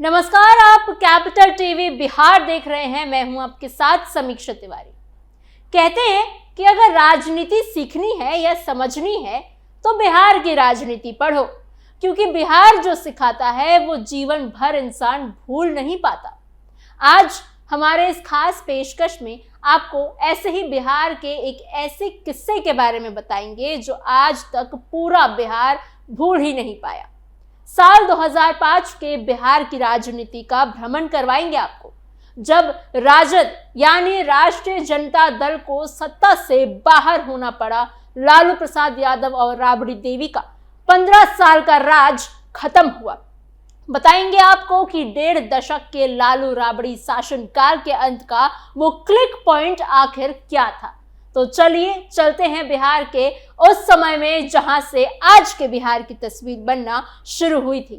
नमस्कार, आप capital TV Bihar देख रहे हैं। मैं हूं आपके साथ समीक्षा तिवारी। कहते हैं कि अगर राजनीति सीखनी है या समझनी है तो बिहार की राजनीति पढ़ो, क्योंकि बिहार जो सिखाता है वो जीवन भर इंसान भूल नहीं पाता। आज हमारे इस खास पेशकश में आपको ऐसे ही बिहार के एक ऐसे किस्से के बारे में बताएंगे जो आज तक पूरा बिहार भूल ही नहीं पाया। साल 2005 के बिहार की राजनीति का भ्रमण करवाएंगे आपको, जब राजद यानी राष्ट्रीय जनता दल को सत्ता से बाहर होना पड़ा। लालू प्रसाद यादव और राबड़ी देवी का 15 साल का राज खत्म हुआ। बताएंगे आपको कि 1.5 दशक के लालू राबड़ी शासनकाल के अंत का वो क्लिक पॉइंट आखिर क्या था। तो चलिए चलते हैं बिहार के उस समय में जहां से आज के बिहार की तस्वीर बनना शुरू हुई थी।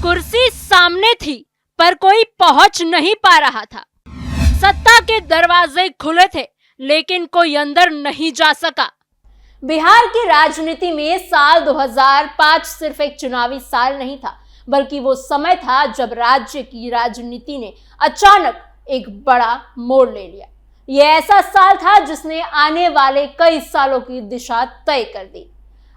कुर्सी सामने थी पर कोई पहुंच नहीं पा रहा था। सत्ता के दरवाजे खुले थे लेकिन कोई अंदर नहीं जा सका। बिहार की राजनीति में साल 2005 सिर्फ एक चुनावी साल नहीं था, बल्कि वो समय था जब राज्य की राजनीति ने अचानक एक बड़ा मोड़ ले लिया। यह ऐसा साल था जिसने आने वाले कई सालों की दिशा तय कर दी।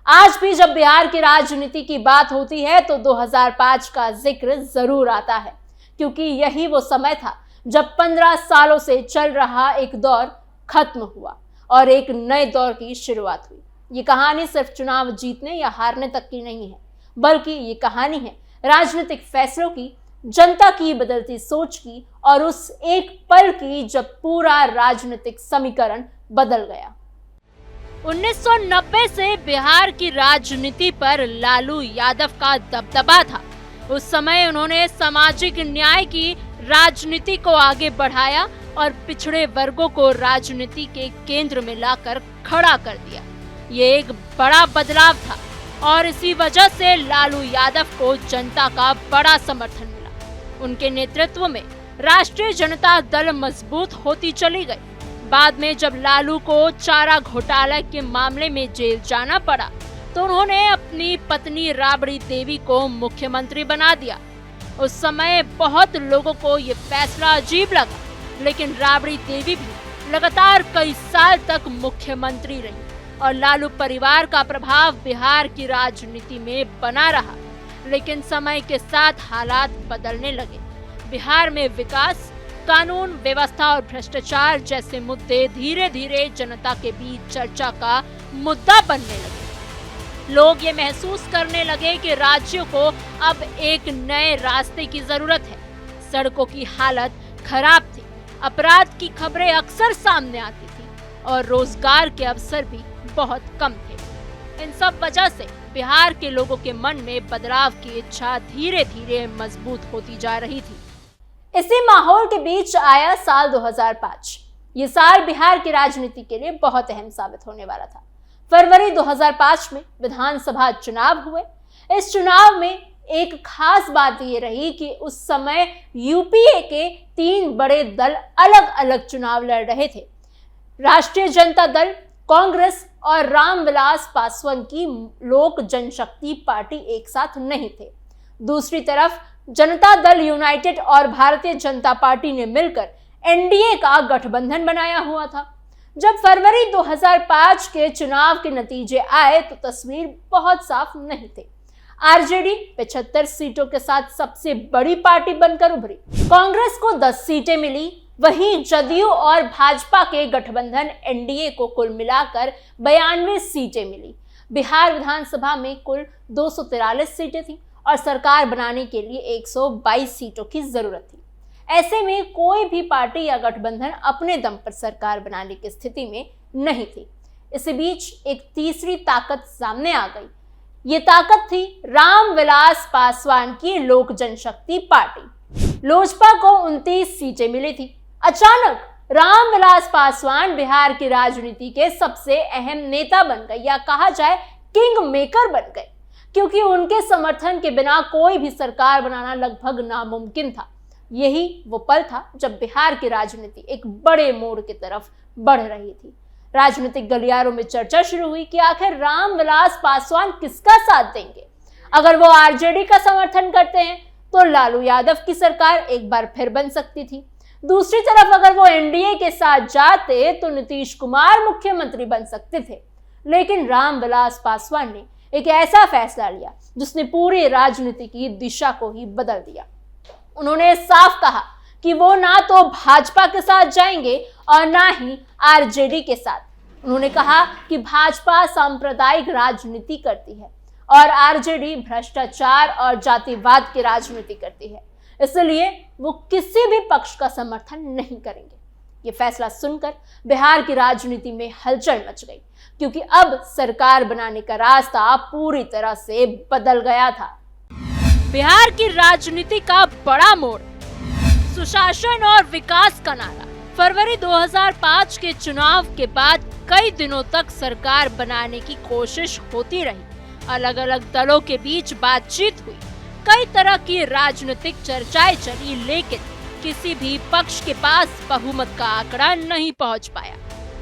आज भी जब बिहार की राजनीति की बात होती है तो 2005 का जिक्र जरूर आता है, क्योंकि यही वो समय था जब 15 सालों से चल रहा एक दौर खत्म हुआ और एक नए दौर की शुरुआत हुई। ये कहानी सिर्फ चुनाव जीतने या हारने तक की नहीं है, बल्कि ये कहानी है राजनीतिक फैसलों की, जनता की बदलती सोच की और उस एक पल की जब पूरा राजनीतिक समीकरण बदल गया। 1990 से बिहार की राजनीति पर लालू यादव का दबदबा था। उस समय उन्होंने सामाजिक न्याय की राजनीति को आगे बढ़ाया और पिछड़े वर्गों को राजनीति के केंद्र में लाकर खड़ा कर दिया। ये एक बड़ा बदलाव था और इसी वजह से लालू यादव को जनता का बड़ा समर्थन मिला। उनके नेतृत्व में राष्ट्रीय जनता दल मजबूत होती चली गई। बाद में जब लालू को चारा घोटाला के मामले में जेल जाना पड़ा तो उन्होंने अपनी पत्नी राबड़ी देवी को मुख्यमंत्री बना दिया। उस समय बहुत लोगों को ये फैसला अजीब लगा, लेकिन राबड़ी देवी भी लगातार कई साल तक मुख्यमंत्री रही और लालू परिवार का प्रभाव बिहार की राजनीति में बना रहा। लेकिन समय के साथ हालात बदलने लगे। बिहार में विकास, कानून व्यवस्था और भ्रष्टाचार जैसे मुद्दे धीरे धीरे जनता के बीच चर्चा का मुद्दा बनने लगे। लोग ये महसूस करने लगे कि राज्य को अब एक नए रास्ते की जरूरत है। सड़कों की हालत खराब थी, अपराध की खबरें अक्सर सामने आती थी और रोजगार के अवसर भी बहुत कम थे। इन सब वजह से बिहार के लोगों के मन में बदलाव की इच्छा धीरे धीरे मजबूत होती जा रही थी। इसी माहौल के बीच आया साल 2005। ये साल बिहार की राजनीति के लिए बहुत अहम साबित होने वाला था। फरवरी 2005 में विधानसभा चुनाव हुए। इस चुनाव में एक खास बात ये रही कि उस समय यूपीए के 3 बड़े दल अलग अलग चुनाव लड़ रहे थे। राष्ट्रीय जनता दल, कांग्रेस और रामविलास पासवान की लोक जनशक्ति पार्टी एक साथ नहीं थे। दूसरी तरफ जनता दल यूनाइटेड और भारतीय जनता पार्टी ने मिलकर एनडीए का गठबंधन बनाया हुआ था। जब फरवरी 2005 के चुनाव के नतीजे आए तो तस्वीर बहुत साफ नहीं थी। आरजेडी 75 सीटों के साथ सबसे बड़ी पार्टी बनकर उभरी। कांग्रेस को 10 सीटें मिली, वहीं जदयू और भाजपा के गठबंधन एनडीए को कुल मिलाकर 92 सीटें मिली। बिहार विधानसभा में कुल 243 सीटें थी और सरकार बनाने के लिए 122 सीटों की जरूरत थी। ऐसे में कोई भी पार्टी या गठबंधन अपने दम पर सरकार बनाने की स्थिति में नहीं थी। इसी बीच एक तीसरी ताकत सामने आ गई। ये ताकत थी रामविलास पासवान की लोक जनशक्ति पार्टी। लोजपा को 29 सीटें मिली थी। अचानक रामविलास पासवान बिहार की राजनीति के सबसे अहम नेता बन गए, या कहा जाए किंग मेकर बन गए, क्योंकि उनके समर्थन के बिना कोई भी सरकार बनाना लगभग नामुमकिन था। यही वो पल था जब बिहार की राजनीति एक बड़े मोड़ की तरफ बढ़ रही थी। राजनीतिक गलियारों में चर्चा शुरू हुई कि आखिर रामविलास पासवान किसका साथ देंगे। अगर वो आरजेडी का समर्थन करते हैं तो लालू यादव की सरकार एक बार फिर बन सकती थी। दूसरी तरफ अगर वो एनडीए के साथ जाते तो नीतीश कुमार मुख्यमंत्री बन सकते थे। लेकिन रामविलास पासवान ने एक ऐसा फैसला लिया जिसने पूरी राजनीति की दिशा को ही बदल दिया। उन्होंने साफ कहा कि वो ना तो भाजपा के साथ जाएंगे और ना ही आरजेडी के साथ। उन्होंने कहा कि भाजपा सांप्रदायिक राजनीति करती है और आरजेडी भ्रष्टाचार और जातिवाद की राजनीति करती है, इसलिए वो किसी भी पक्ष का समर्थन नहीं करेंगे। ये फैसला सुनकर बिहार की राजनीति में हलचल मच गई, क्योंकि अब सरकार बनाने का रास्ता पूरी तरह से बदल गया था। बिहार की राजनीति का बड़ा मोड़, सुशासन और विकास का नारा। फरवरी 2005 के चुनाव के बाद कई दिनों तक सरकार बनाने की कोशिश होती रही। अलग अलग दलों के बीच बातचीत हुई, कई तरह की राजनीतिक चर्चाएं चली, लेकिन किसी भी पक्ष के पास बहुमत का आंकड़ा नहीं पहुंच पाया।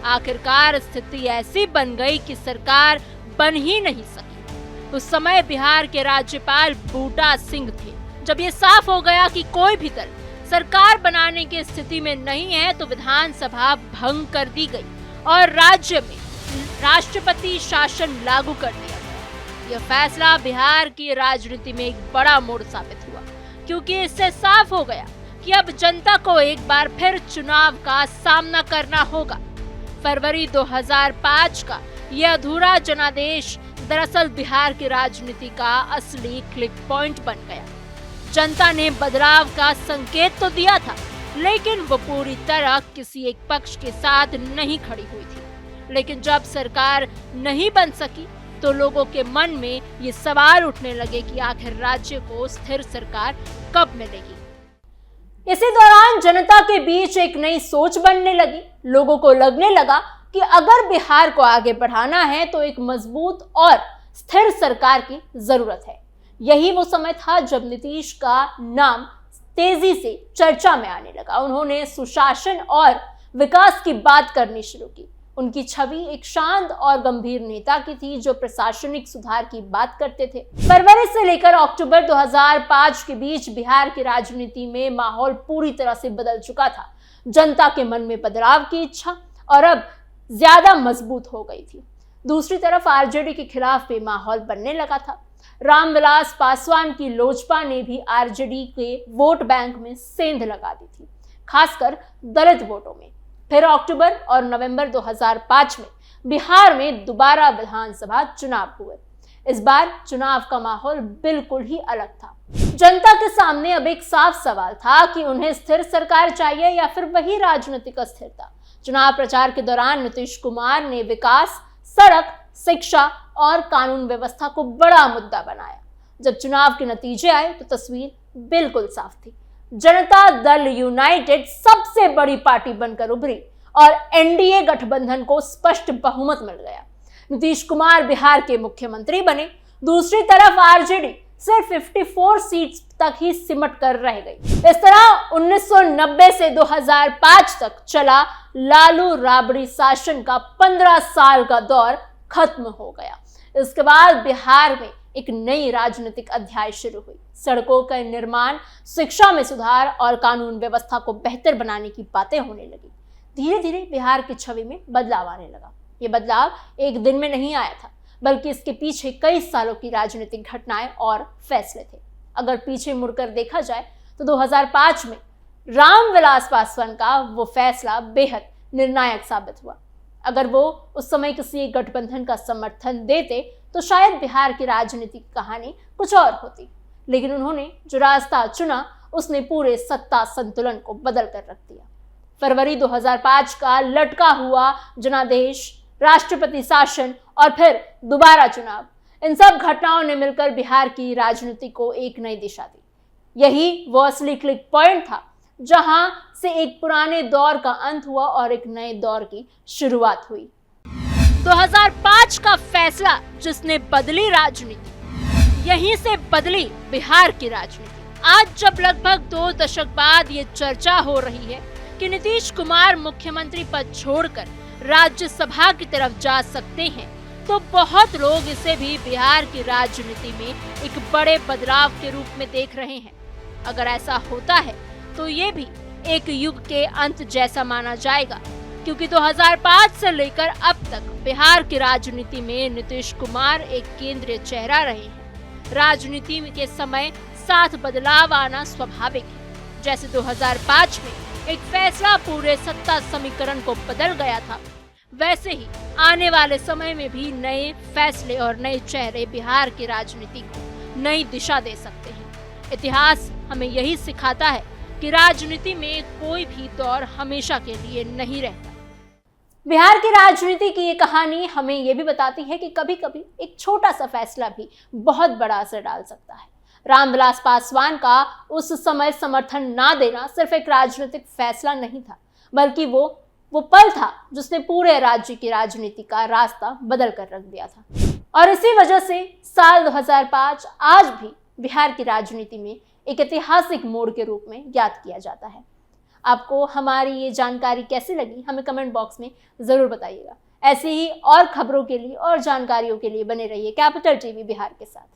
आखिरकार स्थिति ऐसी बन गई कि सरकार बन ही नहीं सकी। उस समय बिहार के राज्यपाल बूटा सिंह थे। जब ये साफ हो गया कि कोई भी दल सरकार बनाने की स्थिति में नहीं है, तो विधानसभा भंग कर दी गई और राज्य में राष्ट्रपति शासन लागू कर दिया गया। यह फैसला बिहार की राजनीति में एक बड़ा मोड़ साबित हुआ, क्योंकि इससे साफ हो गया कि अब जनता को एक बार फिर चुनाव का सामना करना होगा। फरवरी 2005 का यह अधूरा जनादेश दरअसल बिहार की राजनीति का असली क्लिक पॉइंट बन गया। जनता ने बदलाव का संकेत तो दिया था, लेकिन वो पूरी तरह किसी एक पक्ष के साथ नहीं खड़ी हुई थी। लेकिन जब सरकार नहीं बन सकी तो लोगों के मन में ये सवाल उठने लगे कि आखिर राज्य को स्थिर सरकार कब मिलेगी। इसी दौरान जनता के बीच एक नई सोच बनने लगी। लोगों को लगने लगा कि अगर बिहार को आगे बढ़ाना है तो एक मजबूत और स्थिर सरकार की जरूरत है। यही वो समय था जब नीतीश का नाम तेजी से चर्चा में आने लगा। उन्होंने सुशासन और विकास की बात करनी शुरू की। उनकी छवि एक शांत और गंभीर नेता की थी जो प्रशासनिक सुधार की बात करते थे। फरवरी से लेकर अक्टूबर 2005 के बीच बिहार की राजनीति में माहौल पूरी तरह से बदल चुका था। जनता के मन में बदलाव की इच्छा और अब ज्यादा मजबूत हो गई थी। दूसरी तरफ आरजेडी के खिलाफ भी माहौल बनने लगा था। रामविलास पासवान की लोजपा ने भी आरजेडी के वोट बैंक में सेंध लगा दी थी, खासकर दलित वोटों में। फिर अक्टूबर और नवंबर 2005 में बिहार में दोबारा विधानसभा चुनाव हुए। इस बार चुनाव का माहौल बिल्कुल ही अलग था। जनता के सामने अब एक साफ सवाल था कि उन्हें स्थिर सरकार चाहिए या फिर वही राजनीतिक अस्थिरता। चुनाव प्रचार के दौरान नीतीश कुमार ने विकास, सड़क, शिक्षा और कानून व्यवस्था को बड़ा मुद्दा बनाया। जब चुनाव के नतीजे आए तो तस्वीर बिल्कुल साफ थी। जनता दल यूनाइटेड सबसे बड़ी पार्टी बनकर उभरी और एनडीए गठबंधन को स्पष्ट बहुमत मिल गया। नीतीश कुमार बिहार के मुख्यमंत्री बने। दूसरी तरफ आरजेडी सिर्फ 54 सीट तक ही सिमट कर रह गई। इस तरह 1990 से 2005 तक चला लालू राबड़ी शासन का 15 साल का दौर खत्म हो गया। इसके बाद बिहार में एक नई राजनीतिक अध्याय शुरू हुई। सड़कों का निर्माण, शिक्षा में सुधार और कानून व्यवस्था को बेहतर बनाने की बातें होने लगी। धीरे धीरे बिहार की छवि में बदलाव आने लगा। ये बदलाव एक दिन में नहीं आया था, बल्कि इसके पीछे कई सालों की राजनीतिक घटनाएं और फैसले थे। अगर पीछे मुड़कर देखा जाए तो 2005 में रामविलास पासवान का वो फैसला बेहद निर्णायक साबित हुआ। अगर वो उस समय किसी एक गठबंधन का समर्थन देते तो शायद बिहार की राजनीति की कहानी कुछ और होती। लेकिन उन्होंने जो रास्ता चुना उसने पूरे सत्ता संतुलन को बदल कर रख दिया। फरवरी 2005 का लटका हुआ जनादेश, राष्ट्रपति शासन और फिर दोबारा चुनाव, इन सब घटनाओं ने मिलकर बिहार की राजनीति को एक नई दिशा दी। यही वो असली क्लिक पॉइंट था जहां से एक पुराने दौर का अंत हुआ और एक नए दौर की शुरुआत हुई। 2005 का फैसला जिसने बदली राजनीति, यहीं से बदली बिहार की राजनीति। आज जब लगभग 2 दशक बाद ये चर्चा हो रही है कि नीतीश कुमार मुख्यमंत्री पद छोड़कर राज्यसभा की तरफ जा सकते हैं, तो बहुत लोग इसे भी बिहार की राजनीति में एक बड़े बदलाव के रूप में देख रहे हैं। अगर ऐसा होता है तो ये भी एक युग के अंत जैसा माना जाएगा, क्योंकि 2005 से लेकर अब तक बिहार की राजनीति में नीतीश कुमार एक केंद्रीय चेहरा रहे हैं। राजनीति के समय साथ बदलाव आना स्वाभाविक है। जैसे 2005 में एक फैसला पूरे सत्ता समीकरण को बदल गया था, वैसे ही आने वाले समय में भी नए फैसले और नए चेहरे बिहार की राजनीति को नई दिशा दे सकते हैं। इतिहास हमें यही सिखाता है कि राजनीति में कोई भी दौर हमेशा के लिए नहीं रहता। बिहार की राजनीति की ये कहानी हमें ये भी बताती है कि कभी कभी एक छोटा सा फैसला भी बहुत बड़ा असर डाल सकता है। रामविलास पासवान का उस समय समर्थन ना देना सिर्फ एक राजनीतिक फैसला नहीं था, बल्कि वो पल था जिसने पूरे राज्य की राजनीति का रास्ता बदल कर रख दिया था। और इसी वजह से साल 2005 आज भी बिहार की राजनीति में एक ऐतिहासिक मोड़ के रूप में याद किया जाता है। आपको हमारी ये जानकारी कैसी लगी, हमें कमेंट बॉक्स में ज़रूर बताइएगा। ऐसे ही और खबरों के लिए और जानकारियों के लिए बने रहिए कैपिटल टीवी बिहार के साथ।